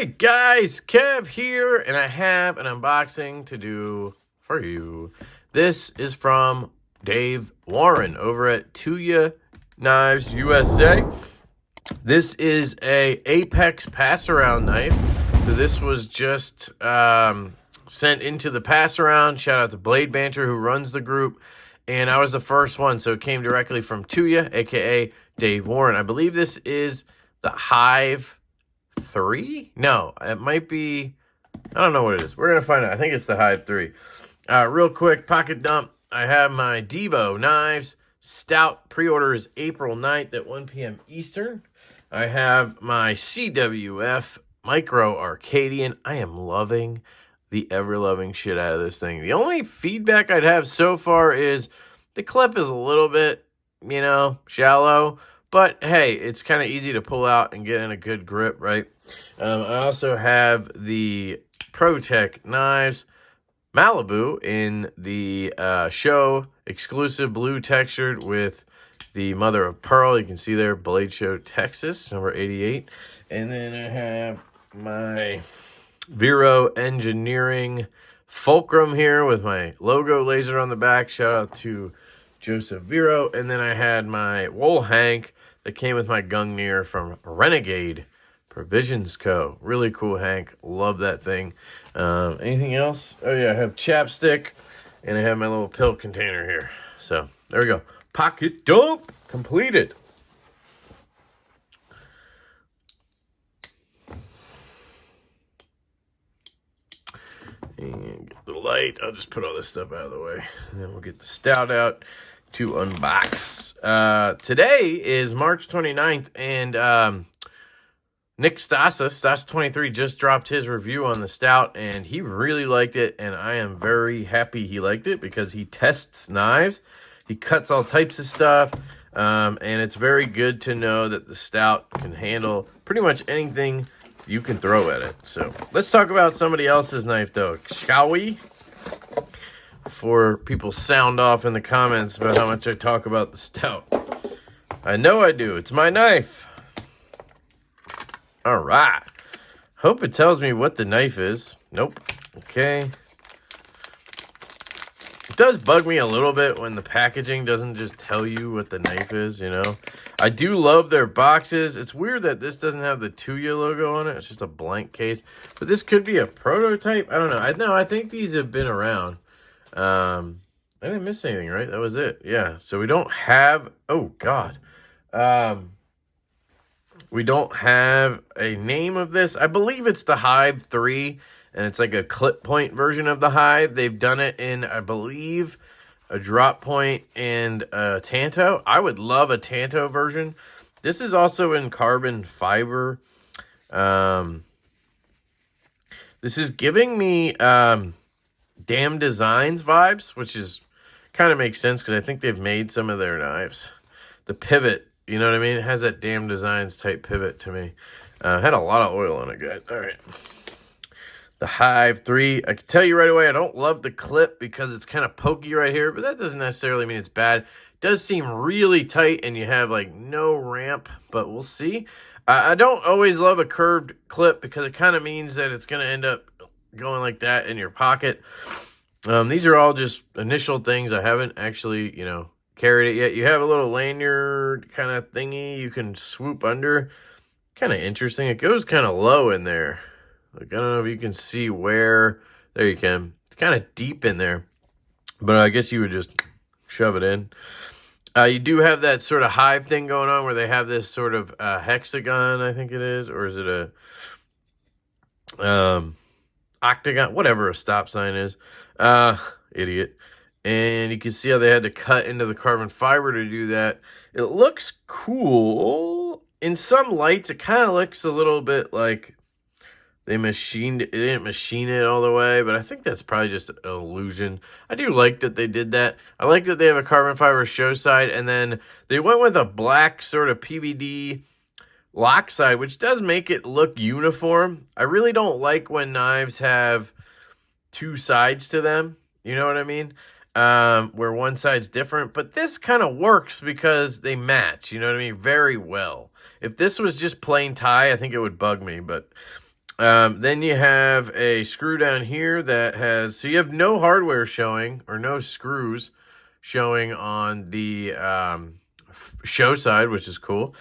Hey guys, Kev here, and I have an unboxing to do for you. This is from Dave Warren over at Tuya Knives USA. This is a Apex pass-around knife. So this was just sent into the pass-around. Shout out to Blade Banter who runs the group. And I was the first one, so it came directly from Tuya, aka Dave Warren. I believe this is the Hive 3? No, it might be, I don't know what it is. We're going to find out. I think it's the Hive 3. Real quick, pocket dump. I have my Devo Knives Stout. Pre-order is April 9th at 1 p.m. Eastern. I have my CWF Micro Arcadian. I am loving the ever-loving shit out of this thing. The only feedback I'd have so far is the clip is a little bit, shallow. But, hey, it's kind of easy to pull out and get in a good grip, right? I also have the ProTech Knives Malibu in the show exclusive blue textured with the mother of pearl. You can see there, Blade Show Texas, number 88. And then I have my Vero Engineering Fulcrum here with my logo laser on the back. Shout out to Joseph Vero. And then I had my Wool Hank that came with my Gungnir from Renegade Provisions Co. Really cool Hank. Love that thing. Anything else? Oh, yeah, I have chapstick, and I have my little pill container here. So, there we go. Pocket dump completed. And get the light. I'll just put all this stuff out of the way. And then we'll get the stout out to unbox. Today is March 29th, and Nick Stasa23, just dropped his review on the stout, and he really liked it, and I am very happy he liked it because he tests knives. He cuts all types of stuff, and it's very good to know that the stout can handle pretty much anything you can throw at it. So let's talk about somebody else's knife, though, shall we? Before people sound off in the comments about how much I talk about the stout. I know I do. It's my knife. All right. Hope it tells me what the knife is. Nope. Okay. It does bug me a little bit when the packaging doesn't just tell you what the knife is, I do love their boxes. It's weird that this doesn't have the Tuya logo on it. It's just a blank case. But this could be a prototype. I don't know. I think these have been around. I didn't miss anything, right? That was it. Yeah. So we don't have, oh God. We don't have a name of this. I believe it's the Hive 3, and it's like a clip point version of the Hive. They've done it in, I believe, a drop point and a Tanto. I would love a Tanto version. This is also in carbon fiber. This is giving me, Damn Designs vibes, which is kind of makes sense because I think they've made some of their knives. The pivot, you know what I mean? It has that Damn Designs type pivot to me. Had a lot of oil on it, guys. All right. The Hive 3. I can tell you right away, I don't love the clip because it's kind of pokey right here, but that doesn't necessarily mean it's bad. It does seem really tight and you have like no ramp, but we'll see. I don't always love a curved clip because it kind of means that it's going to end up going like that in your pocket. These are all just initial things. I haven't actually, carried it yet. You have a little lanyard kind of thingy you can swoop under. Kind of interesting. It goes kind of low in there. Like, I don't know if you can see where. There you can. It's kind of deep in there. But I guess you would just shove it in. You do have that sort of Hive thing going on where they have this sort of hexagon, I think it is. Or is it a octagon, whatever a stop sign is. Idiot. And you can see how they had to cut into the carbon fiber to do that. It looks cool. In some lights, it kind of looks a little bit like they machined it. They didn't machine it all the way, but I think that's probably just an illusion. I do like that they did that. I like that they have a carbon fiber show side, and then they went with a black sort of PVD lock side, which does make it look uniform. I really don't like when knives have two sides to them. You know what I mean? Where one side's different. But this kind of works because they match, you know what I mean? Very well. If this was just plain tie, I think it would bug me. But Then you have a screw down here that has, so you have no hardware showing or no screws showing on the show side, which is cool.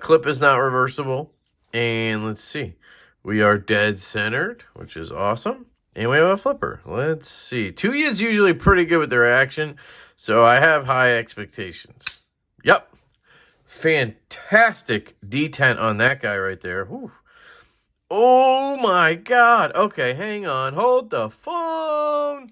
Clip is not reversible. And let's see, we are dead centered, which is awesome. And we have a flipper. Let's see. Tuya is usually pretty good with their action, so I have high expectations. Yep. Fantastic detent on that guy right there. Whew. Oh my God. Okay, hang on. Hold the phone.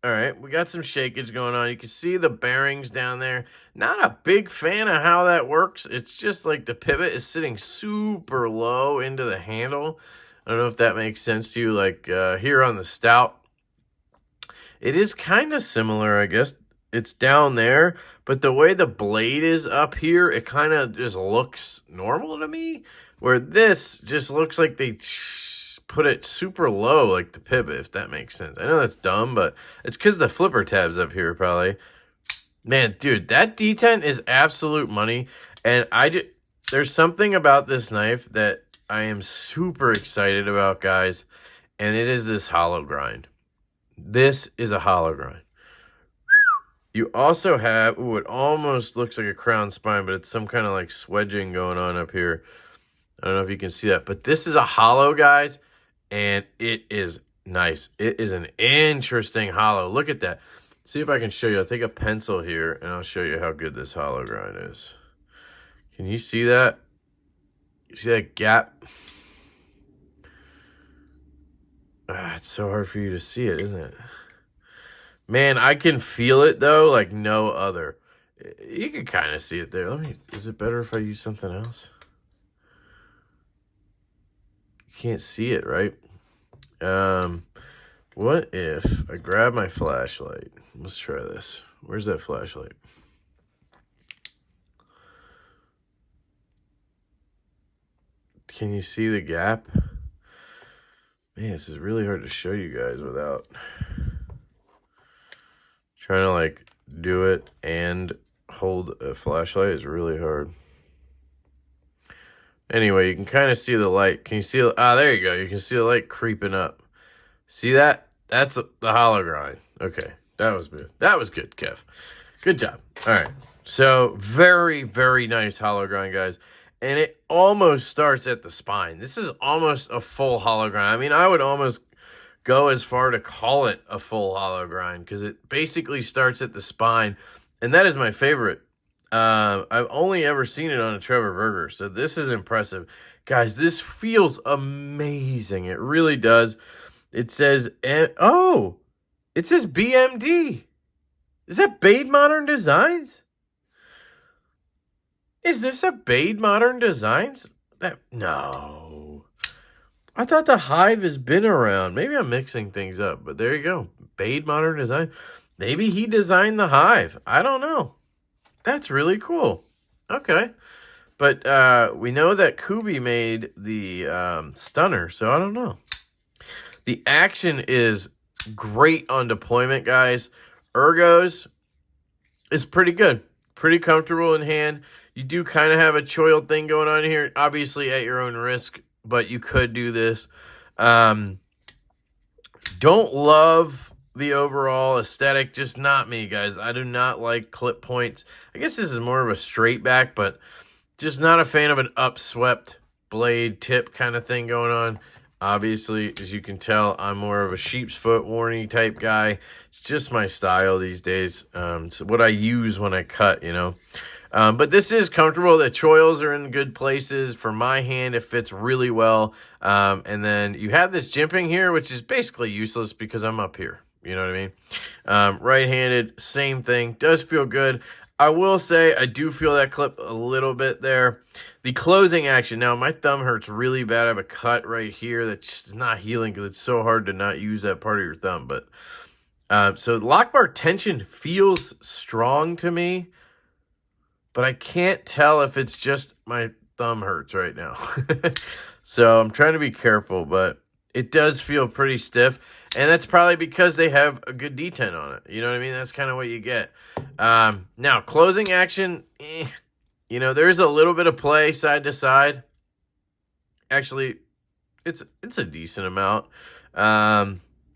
All right, we got some shakage going on. You can see the bearings down there. Not a big fan of how that works. It's just like the pivot is sitting super low into the handle. I don't know if that makes sense to you. Like here on the Stout, it is kind of similar, I guess. It's down there, but the way the blade is up here, it kind of just looks normal to me, where this just looks like they put it super low, like the pivot, if that makes sense. I know that's dumb, but it's because the flipper tab's up here, probably. Man, dude, that detent is absolute money, and there's something about this knife that I am super excited about, guys, and it is this hollow grind. This is a hollow grind. You also have, ooh, it almost looks like a crown spine, but it's some kind of like swedging going on up here. I don't know if you can see that, but this is a hollow, guys, and it is nice. It is an interesting hollow. Look at that. See if I can show you. I'll take a pencil here, and I'll show you how good this hollow grind is. Can you see that? You see that gap? It's so hard for you to see it, isn't it? Man, I can feel it, though, like no other. You can kind of see it there. Is it better if I use something else? You can't see it, right? What if I grab my flashlight? Let's try this. Where's that flashlight? Can you see the gap? Man, this is really hard to show you guys without trying to like do it and hold a flashlight is really hard. Anyway, you can kind of see the light. Can you see? There you go. You can see the light creeping up. See that? That's the hollow grind. Okay, that was good. That was good, Kev. Good job. All right. So very, very nice hollow grind, guys. And it almost starts at the spine. This is almost a full hollow grind. I mean, I would almost go as far to call it a full hollow grind because it basically starts at the spine, and that is my favorite. I've only ever seen it on a Trevor Burger, so this is impressive. Guys, this feels amazing. It really does. It says, oh, it says BMD. Is that Bade Modern Designs? Is this a Bade Modern Designs? No. I thought the Hive has been around. Maybe I'm mixing things up, but there you go. Bade Modern Design. Maybe he designed the Hive. I don't know. That's really cool. Okay. But we know that Kubi made the Stunner, so I don't know. The action is great on deployment, guys. Ergos is pretty good. Pretty comfortable in hand. You do kind of have a choil thing going on here, obviously at your own risk, but you could do this. Don't love the overall aesthetic, just not me, guys. I do not like clip points. I guess this is more of a straight back, but just not a fan of an upswept blade tip kind of thing going on. Obviously, as you can tell, I'm more of a sheep's foot warny type guy. It's just my style these days. It's what I use when I cut, you know. But this is comfortable. The choils are in good places. For my hand, it fits really well. And then you have this jimping here, which is basically useless because I'm up here. You know what I mean? Right-handed, same thing. Does feel good. I will say I do feel that clip a little bit there. The closing action. Now, my thumb hurts really bad. I have a cut right here that's just not healing because it's so hard to not use that part of your thumb. But so lock bar tension feels strong to me, but I can't tell if it's just my thumb hurts right now. So I'm trying to be careful, but it does feel pretty stiff. And that's probably because they have a good detent on it. You know what I mean? That's kind of what you get. Now, closing action, you know, there's a little bit of play side to side. Actually, it's a decent amount.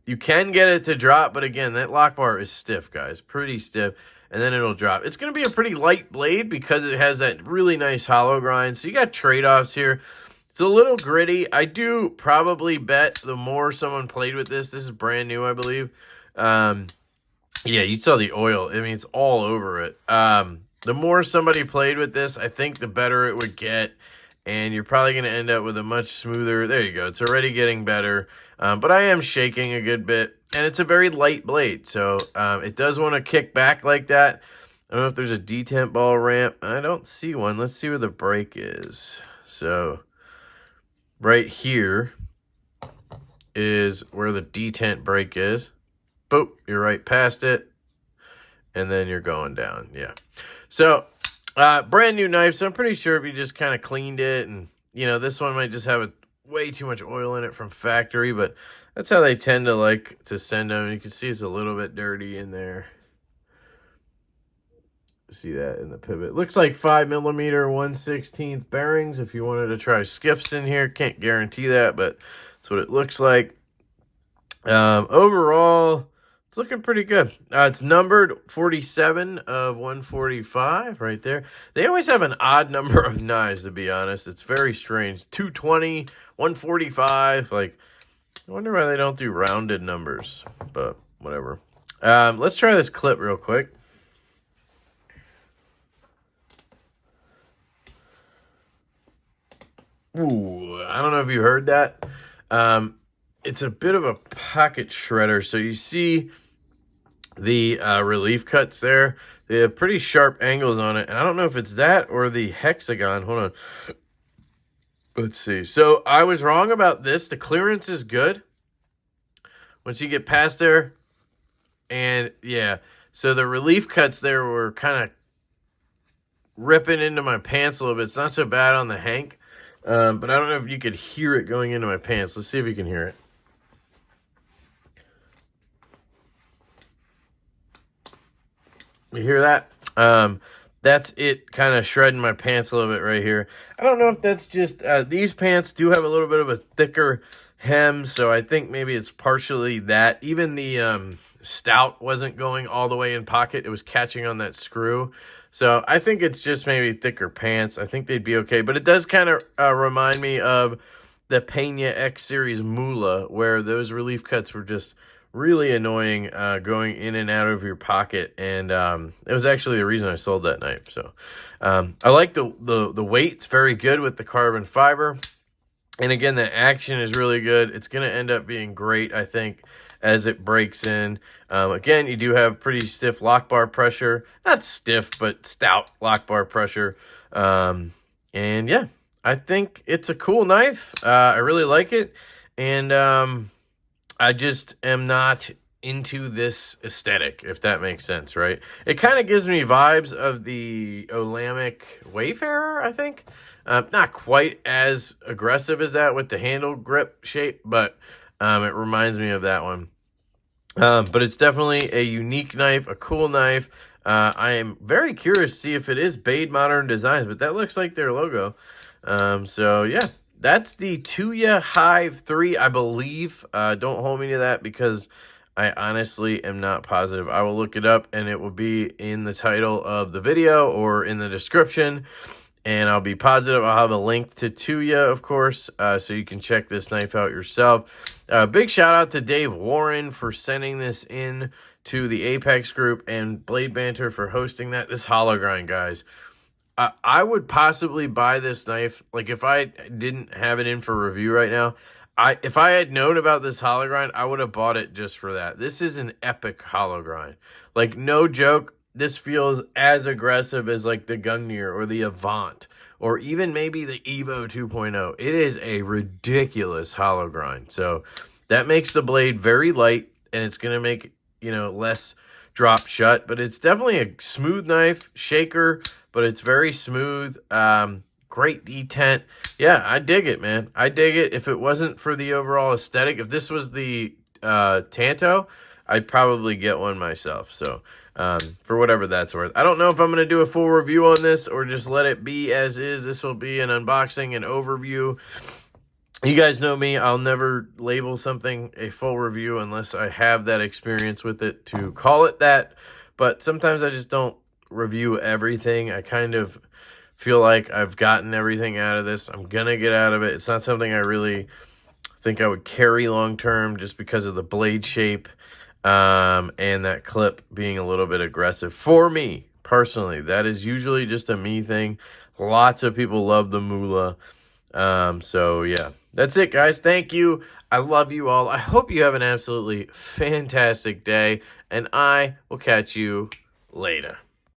You can get it to drop, but again, that lock bar is stiff, guys. Pretty stiff. And then it'll drop. It's going to be a pretty light blade because it has that really nice hollow grind. So you got trade-offs here. It's a little gritty. I do probably bet the more someone played with this is brand new, I believe. Yeah, you saw the oil. I mean, it's all over it. The more somebody played with this, I think the better it would get. And you're probably going to end up with a much smoother... There you go. It's already getting better. But I am shaking a good bit. And it's a very light blade. So it does want to kick back like that. I don't know if there's a detent ball ramp. I don't see one. Let's see where the brake is. So right here is where the detent brake is. Boop. You're right past it. And then you're going down. Yeah. So... brand new knife, so I'm pretty sure if you just kind of cleaned it, and, you know, this one might just have way too much oil in it from factory, but that's how they tend to like to send them. You can see it's a little bit dirty in there. See that in the pivot. Looks like 5mm 1/16 bearings if you wanted to try skiffs in here. Can't guarantee that, but that's what it looks like. Overall... It's looking pretty good. It's numbered 47 of 145 right there. They always have an odd number of knives, to be honest. It's very strange. 220, 145. Like, I wonder why they don't do rounded numbers, but whatever. Let's try this clip real quick. Ooh, I don't know if you heard that. It's a bit of a pocket shredder. So you see the relief cuts there. They have pretty sharp angles on it. And I don't know if it's that or the hexagon. Hold on. Let's see. So I was wrong about this. The clearance is good. Once you get past there. And yeah. So the relief cuts there were kind of ripping into my pants a little bit. It's not so bad on the hank. But I don't know if you could hear it going into my pants. Let's see if you can hear it. You hear that? That's it kind of shredding my pants a little bit right here. I don't know if that's just... these pants do have a little bit of a thicker hem, so I think maybe it's partially that. Even the stout wasn't going all the way in pocket. It was catching on that screw. So I think it's just maybe thicker pants. I think they'd be okay. But it does kind of remind me of the Pena X Series Mula, where those relief cuts were just really annoying going in and out of your pocket. And it was actually the reason I sold that knife. So I like the weight. It's very good with the carbon fiber. And again, the action is really good. It's going to end up being great, I think, as it breaks in. Again, you do have pretty stiff lock bar pressure. Not stiff, but stout lock bar pressure. And yeah, I think it's a cool knife. I really like it. And I just am not into this aesthetic, if that makes sense, right? It kind of gives me vibes of the Olamic Wayfarer, I think. Not quite as aggressive as that with the handle grip shape, but it reminds me of that one. But it's definitely a unique knife, a cool knife. I am very curious to see if it is Bade Modern Designs, but that looks like their logo. So, yeah, that's the Tuya Hive 3, I believe. Don't hold me to that because I honestly am not positive. I will look it up, and it will be in the title of the video or in the description. And I'll be positive I'll have a link to Tuya, of course, so you can check this knife out yourself. Big shout out to Dave Warren for sending this in to the Apex group, and Blade Banter for hosting that. This hollow grind, guys. I would possibly buy this knife. Like, if I didn't have it in for review right now, if I had known about this hollow grind, I would have bought it just for that. This is an epic hollow grind. Like, no joke. This feels as aggressive as like the Gungnir or the Avant or even maybe the Evo 2.0. It is a ridiculous hollow grind. So that makes the blade very light, and it's going to make, you know, less drop shut. But it's definitely a smooth knife, shaker, but it's very smooth. Great detent. Yeah, I dig it, man. I dig it. If it wasn't for the overall aesthetic, if this was the Tanto, I'd probably get one myself. So for whatever that's worth. I don't know if I'm going to do a full review on this or just let it be as is. This will be an unboxing and overview. You guys know me. I'll never label something a full review unless I have that experience with it to call it that. But sometimes I just don't review everything. I kind of feel like I've gotten everything out of this. I'm going to get out of it. It's not something I really think I would carry long term just because of the blade shape and that clip being a little bit aggressive. For me, personally, that is usually just a me thing. Lots of people love the Moolah. So yeah, that's it, guys. Thank you. I love you all. I hope you have an absolutely fantastic day, and I will catch you later.